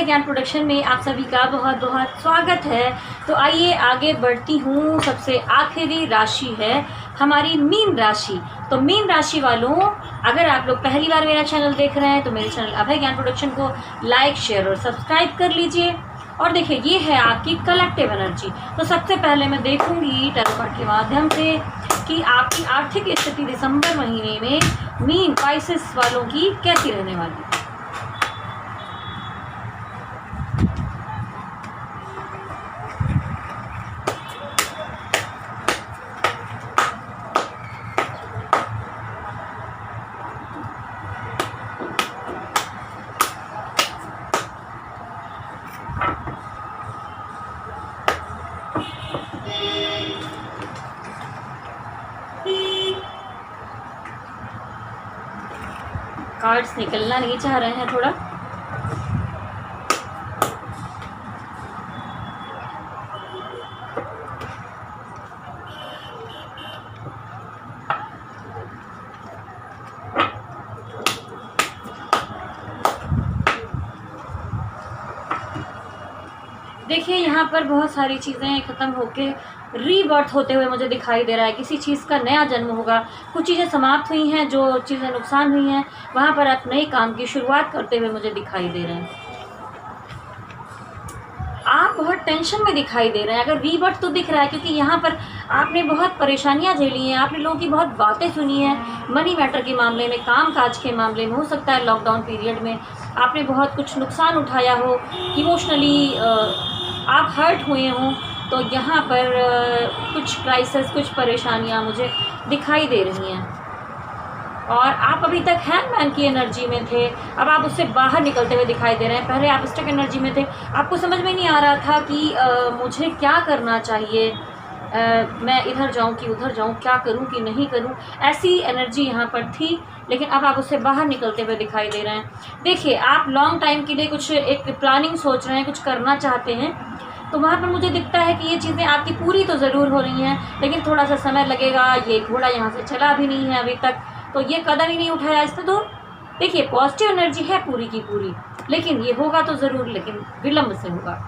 अभय ज्ञान प्रोडक्शन में आप सभी का बहुत बहुत स्वागत है। तो आइए आगे बढ़ती हूँ। सबसे आखिरी राशि है हमारी मीन राशि। तो मीन राशि वालों, अगर आप लोग पहली बार मेरा चैनल देख रहे हैं तो मेरे चैनल अभय ज्ञान प्रोडक्शन को लाइक, शेयर और सब्सक्राइब कर लीजिए। और देखिए, ये है आपकी कलेक्टिव एनर्जी। तो सबसे पहले मैं देखूंगी टैरो कार्ड के माध्यम से कि आपकी आर्थिक स्थिति दिसंबर महीने में मीन पाइसेस वालों की कैसी रहने वाली है। कार्ड्स निकलना नहीं चाह रहे हैं थोड़ा। देखिए, यहाँ पर बहुत सारी चीज़ें ख़त्म होके रीबर्थ होते हुए मुझे दिखाई दे रहा है। किसी चीज़ का नया जन्म होगा। कुछ चीज़ें समाप्त हुई हैं, जो चीज़ें नुकसान हुई हैं वहाँ पर आप नए काम की शुरुआत करते हुए मुझे दिखाई दे रहे हैं। आप बहुत टेंशन में दिखाई दे रहे हैं। अगर रीबर्थ तो दिख रहा है, क्योंकि यहाँ पर आपने बहुत परेशानियाँ झेली हैं, आपने लोगों की बहुत बातें सुनी हैं मनी मैटर के मामले में, काम काज के मामले में। हो सकता है लॉकडाउन पीरियड में आपने बहुत कुछ नुकसान उठाया हो, इमोशनली आप हर्ट हुए हों। तो यहाँ पर कुछ क्राइसिस, कुछ परेशानियाँ मुझे दिखाई दे रही हैं। और आप अभी तक हैंगमैन की एनर्जी में थे, अब आप उससे बाहर निकलते हुए दिखाई दे रहे हैं। पहले आप स्टक एनर्जी में थे, आपको समझ में नहीं आ रहा था कि मुझे क्या करना चाहिए, मैं इधर जाऊं कि उधर जाऊं, क्या करूं कि नहीं करूं, ऐसी एनर्जी यहाँ पर थी। लेकिन अब आप उससे बाहर निकलते हुए दिखाई दे रहे हैं। देखिए, आप लॉन्ग टाइम के लिए कुछ एक प्लानिंग सोच रहे हैं, कुछ करना चाहते हैं। तो वहाँ पर मुझे दिखता है कि ये चीज़ें आपकी पूरी तो ज़रूर हो रही हैं, लेकिन थोड़ा सा समय लगेगा। ये घोड़ा यहाँ से चला भी नहीं है अभी तक, तो ये कदम ही नहीं उठाया इसने। तो देखिए, पॉजिटिव एनर्जी है पूरी की पूरी, लेकिन ये होगा तो ज़रूर, लेकिन विलम्ब से होगा।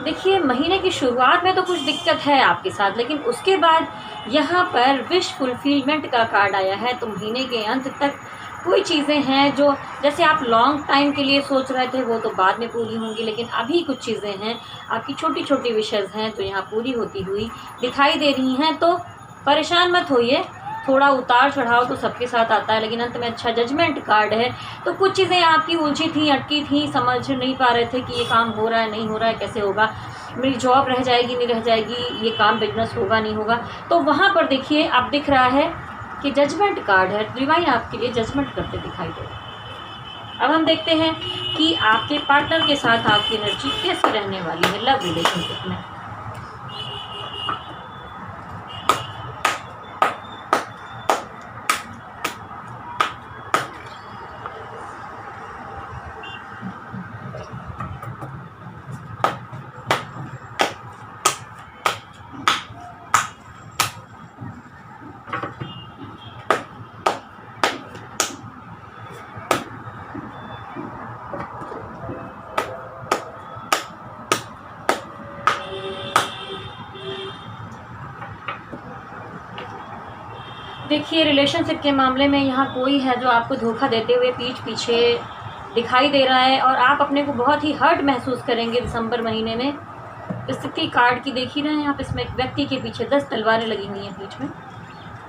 देखिए, महीने की शुरुआत में तो कुछ दिक्कत है आपके साथ, लेकिन उसके बाद यहाँ पर विश फुलफिलमेंट का कार्ड आया है। तो महीने के अंत तक कोई चीज़ें हैं जो जैसे आप लॉन्ग टाइम के लिए सोच रहे थे वो तो बाद में पूरी होंगी, लेकिन अभी कुछ चीज़ें हैं आपकी छोटी छोटी विशेज़ हैं तो यहाँ पूरी होती हुई दिखाई दे रही हैं। तो परेशान मत होइए, थोड़ा उतार चढ़ाव तो सबके साथ आता है, लेकिन अंत में अच्छा जजमेंट कार्ड है। तो कुछ चीज़ें आपकी उलझी थी, अटकी थी, समझ नहीं पा रहे थे कि ये काम हो रहा है नहीं हो रहा है, कैसे होगा, मेरी जॉब रह जाएगी नहीं रह जाएगी, ये काम बिजनेस होगा नहीं होगा। तो वहाँ पर देखिए, अब दिख रहा है कि जजमेंट कार्ड है। डिवाइन आपके लिए जजमेंट करते दिखाई दे रहा है। अब हम देखते हैं कि आपके पार्टनर के साथ आपकी एनर्जी कैसे रहने वाली है लव रिलेशनशिप में। देखिए, रिलेशनशिप के मामले में यहाँ कोई है जो आपको धोखा देते हुए पीठ पीछे दिखाई दे रहा है, और आप अपने को बहुत ही हर्ट महसूस करेंगे दिसंबर महीने में। स्थिति कार्ड की देख ही रहे हैं आप, इसमें एक व्यक्ति के पीछे 10 तलवारें लगी हुई हैं बीच में।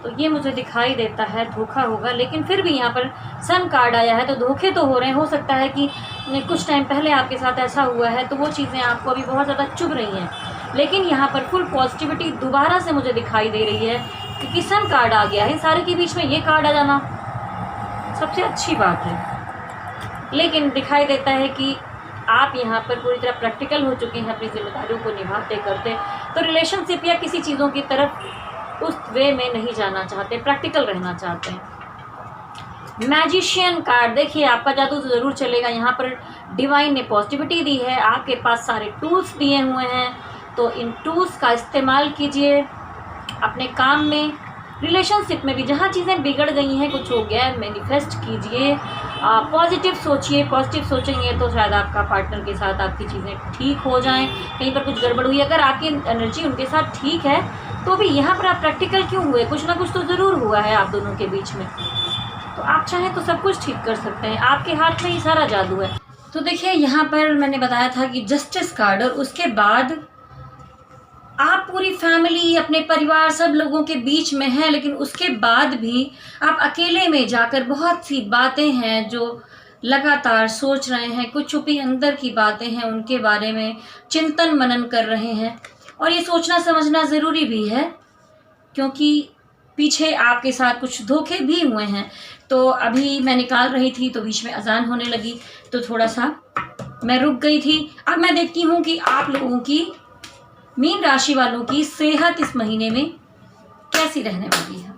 तो ये मुझे दिखाई देता है धोखा होगा, लेकिन फिर भी यहाँ पर सन कार्ड आया है। तो धोखे तो हो रहे हैं, हो सकता है कि कुछ टाइम पहले आपके साथ ऐसा हुआ है तो वो चीज़ें आपको अभी बहुत ज़्यादा चुभ रही हैं, लेकिन यहाँ पर फुल पॉजिटिविटी दोबारा से मुझे दिखाई दे रही है, क्योंकि सन कार्ड आ गया है। सारे के बीच में ये कार्ड आ जाना सबसे अच्छी बात है। लेकिन दिखाई देता है कि आप यहाँ पर पूरी तरह प्रैक्टिकल हो चुके हैं, अपनी जिम्मेदारियों को निभाते करते। तो रिलेशनशिप या किसी चीज़ों की तरफ उस वे में नहीं जाना चाहते, प्रैक्टिकल रहना चाहते हैं। मैजिशियन कार्ड, देखिए आपका जादू तो ज़रूर चलेगा। यहाँ पर डिवाइन ने पॉजिटिविटी दी है, आपके पास सारे टूल्स दिए हुए हैं, तो इन टूल्स का इस्तेमाल कीजिए अपने काम में। रिलेशनशिप में भी जहाँ चीज़ें बिगड़ गई हैं, कुछ हो गया है, मैनिफेस्ट कीजिए पॉजिटिव सोचिए, पॉजिटिव सोचेंगे तो शायद आपका पार्टनर के साथ आपकी चीज़ें ठीक हो जाएं। कहीं पर कुछ गड़बड़ हुई, अगर आपकी एनर्जी उनके साथ ठीक है तो भी यहाँ पर आप प्रैक्टिकल क्यों हुए, कुछ ना कुछ तो ज़रूर हुआ है आप दोनों के बीच में। तो आप चाहें तो सब कुछ ठीक कर सकते हैं, आपके हाथ में ही सारा जादू है। तो देखिए यहाँ पर मैंने बताया था कि जस्टिस कार्ड, और उसके बाद आप पूरी फैमिली, अपने परिवार, सब लोगों के बीच में हैं, लेकिन उसके बाद भी आप अकेले में जाकर बहुत सी बातें हैं जो लगातार सोच रहे हैं, कुछ छुपी अंदर की बातें हैं, उनके बारे में चिंतन मनन कर रहे हैं। और ये सोचना समझना ज़रूरी भी है, क्योंकि पीछे आपके साथ कुछ धोखे भी हुए हैं। तो अभी मैं निकाल रही थी तो बीच में अजान होने लगी, तो थोड़ा सा मैं रुक गई थी। अब मैं देखती हूँ कि आप लोगों की, मीन राशि वालों की सेहत इस महीने में कैसी रहने वाली है।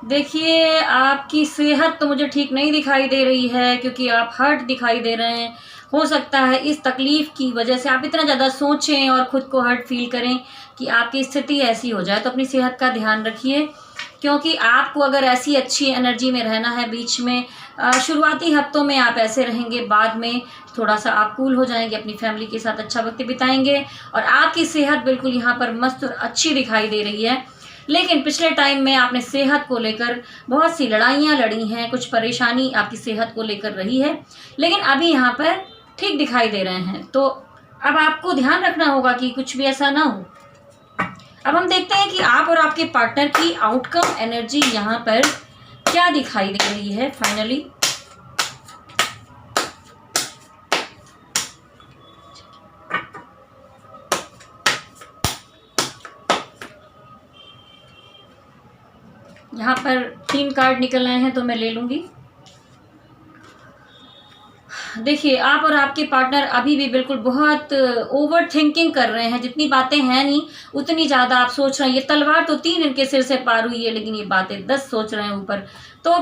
देखिए आपकी सेहत तो मुझे ठीक नहीं दिखाई दे रही है, क्योंकि आप हर्ट दिखाई दे रहे हैं। हो सकता है इस तकलीफ़ की वजह से आप इतना ज़्यादा सोचें और ख़ुद को हर्ट फील करें कि आपकी स्थिति ऐसी हो जाए। तो अपनी सेहत का ध्यान रखिए, क्योंकि आपको अगर ऐसी अच्छी एनर्जी में रहना है, बीच में शुरुआती हफ्तों में आप ऐसे रहेंगे, बाद में थोड़ा सा आप कूल हो जाएंगे, अपनी फैमिली के साथ अच्छा वक्त बिताएंगे और आपकी सेहत बिल्कुल यहाँ पर मस्त और अच्छी दिखाई दे रही है। लेकिन पिछले टाइम में आपने सेहत को लेकर बहुत सी लड़ाइयाँ लड़ी हैं, कुछ परेशानी आपकी सेहत को लेकर रही है, लेकिन अभी यहाँ पर ठीक दिखाई दे रहे हैं। तो अब आपको ध्यान रखना होगा कि कुछ भी ऐसा ना हो। अब हम देखते हैं कि आप और आपके पार्टनर की आउटकम एनर्जी यहाँ पर क्या दिखाई दे रही है फाइनली। यहाँ पर 3 कार्ड निकल आए हैं तो मैं ले लूँगी। देखिए आप और आपके पार्टनर अभी भी बिल्कुल बहुत ओवर थिंकिंग कर रहे हैं। जितनी बातें हैं नहीं उतनी ज़्यादा आप सोच रहे हैं। ये तलवार तो 3 इनके सिर से पार हुई है, लेकिन ये बातें 10 सोच रहे हैं ऊपर। तो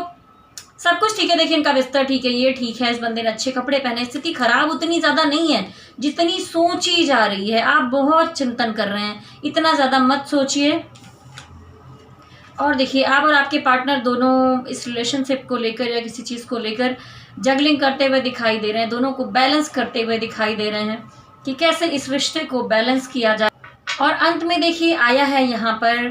सब कुछ ठीक है। देखिए इनका बिस्तर ठीक है, ये ठीक है, इस बंदे ने अच्छे कपड़े पहने, स्थिति खराब उतनी ज़्यादा नहीं है जितनी सोची जा रही है। आप बहुत चिंतन कर रहे हैं, इतना ज़्यादा मत सोचिए। और देखिए आप और आपके पार्टनर दोनों इस रिलेशनशिप को लेकर या किसी चीज़ को लेकर जगलिंग करते हुए दिखाई दे रहे हैं, दोनों को बैलेंस करते हुए दिखाई दे रहे हैं कि कैसे इस रिश्ते को बैलेंस किया जाए। और अंत में देखिए आया है यहाँ पर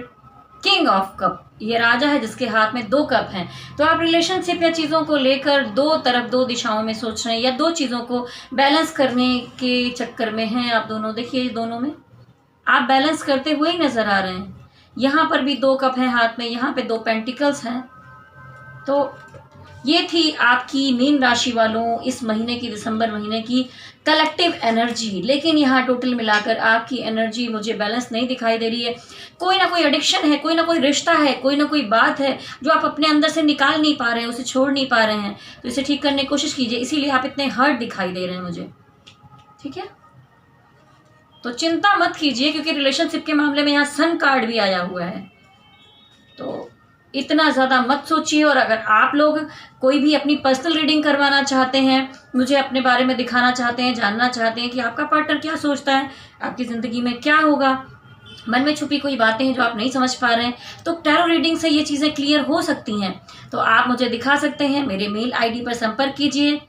किंग ऑफ कप, ये राजा है जिसके हाथ में 2 कप हैं। तो आप रिलेशनशिप या चीज़ों को लेकर 2 तरफ 2 दिशाओं में सोच रहे हैं या 2 चीज़ों को बैलेंस करने के चक्कर में हैं आप दोनों। देखिए दोनों में आप बैलेंस करते हुए ही नज़र आ रहे हैं। यहाँ पर भी 2 कप हैं हाथ में, यहाँ पे 2 पेंटिकल्स हैं। तो ये थी आपकी मीन राशि वालों इस महीने की, दिसंबर महीने की कलेक्टिव एनर्जी। लेकिन यहाँ टोटल मिलाकर आपकी एनर्जी मुझे बैलेंस नहीं दिखाई दे रही है। कोई ना कोई एडिक्शन है, कोई ना कोई रिश्ता है, कोई ना कोई बात है जो आप अपने अंदर से निकाल नहीं पा रहे हैं, उसे छोड़ नहीं पा रहे हैं। तो इसे ठीक करने की कोशिश कीजिए, इसीलिए आप इतने हर्ट दिखाई दे रहे हैं मुझे। ठीक है, तो चिंता मत कीजिए, क्योंकि रिलेशनशिप के मामले में यहाँ सन कार्ड भी आया हुआ है। तो इतना ज़्यादा मत सोचिए। और अगर आप लोग कोई भी अपनी पर्सनल रीडिंग करवाना चाहते हैं, मुझे अपने बारे में दिखाना चाहते हैं, जानना चाहते हैं कि आपका पार्टनर क्या सोचता है, आपकी ज़िंदगी में क्या होगा, मन में छुपी कोई बातें हैं जो आप नहीं समझ पा रहे हैं, तो टैरो रीडिंग से ये चीज़ें क्लियर हो सकती हैं। तो आप मुझे दिखा सकते हैं। मेरे मेल ID पर संपर्क कीजिए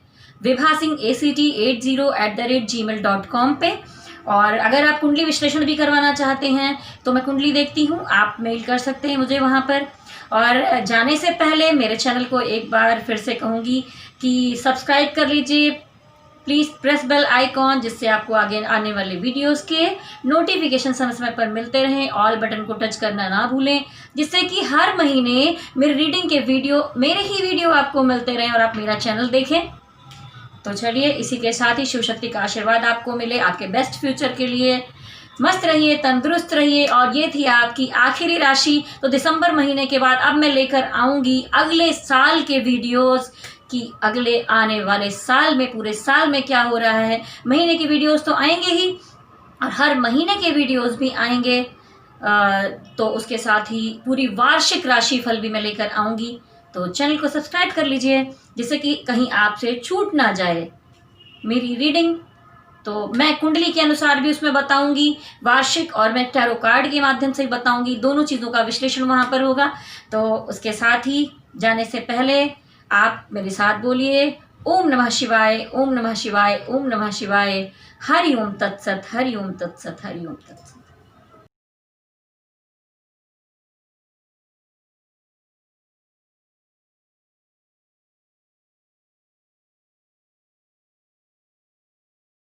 vibhasingact80@gmail.com पे। और अगर आप कुंडली विश्लेषण भी करवाना चाहते हैं तो मैं कुंडली देखती हूँ, आप मेल कर सकते हैं मुझे वहाँ पर। और जाने से पहले मेरे चैनल को एक बार फिर से कहूँगी कि सब्सक्राइब कर लीजिए, प्लीज़ प्रेस बेल आइकॉन, जिससे आपको आगे आने वाले वीडियोस के नोटिफिकेशन समय समय पर मिलते रहें। ऑल बटन को टच करना ना भूलें, जिससे कि हर महीने मेरी रीडिंग के वीडियो, मेरे ही वीडियो आपको मिलते रहें और आप मेरा चैनल देखें। तो चलिए इसी के साथ ही शिव शक्ति का आशीर्वाद आपको मिले आपके बेस्ट फ्यूचर के लिए। मस्त रहिए, तंदुरुस्त रहिए। और ये थी आपकी आखिरी राशि। तो दिसंबर महीने के बाद अब मैं लेकर आऊँगी अगले साल के वीडियोस कि अगले आने वाले साल में, पूरे साल में क्या हो रहा है। महीने की वीडियोस तो आएंगे ही, और हर महीने के वीडियोस भी आएंगे। तो उसके साथ ही पूरी वार्षिक राशिफल भी मैं लेकर आऊँगी। तो चैनल को सब्सक्राइब कर लीजिए जिससे कि कहीं आपसे छूट ना जाए मेरी रीडिंग। तो मैं कुंडली के अनुसार भी उसमें बताऊंगी वार्षिक, और मैं टैरो कार्ड के माध्यम से भी बताऊंगी। दोनों चीज़ों का विश्लेषण वहाँ पर होगा। तो उसके साथ ही जाने से पहले आप मेरे साथ बोलिए, ओम नमः शिवाय, ओम नमः शिवाय, ओम नमः शिवाय। हरि ओम तत्सत, हरि ओम तत्सत, हरि ओम तत्सत।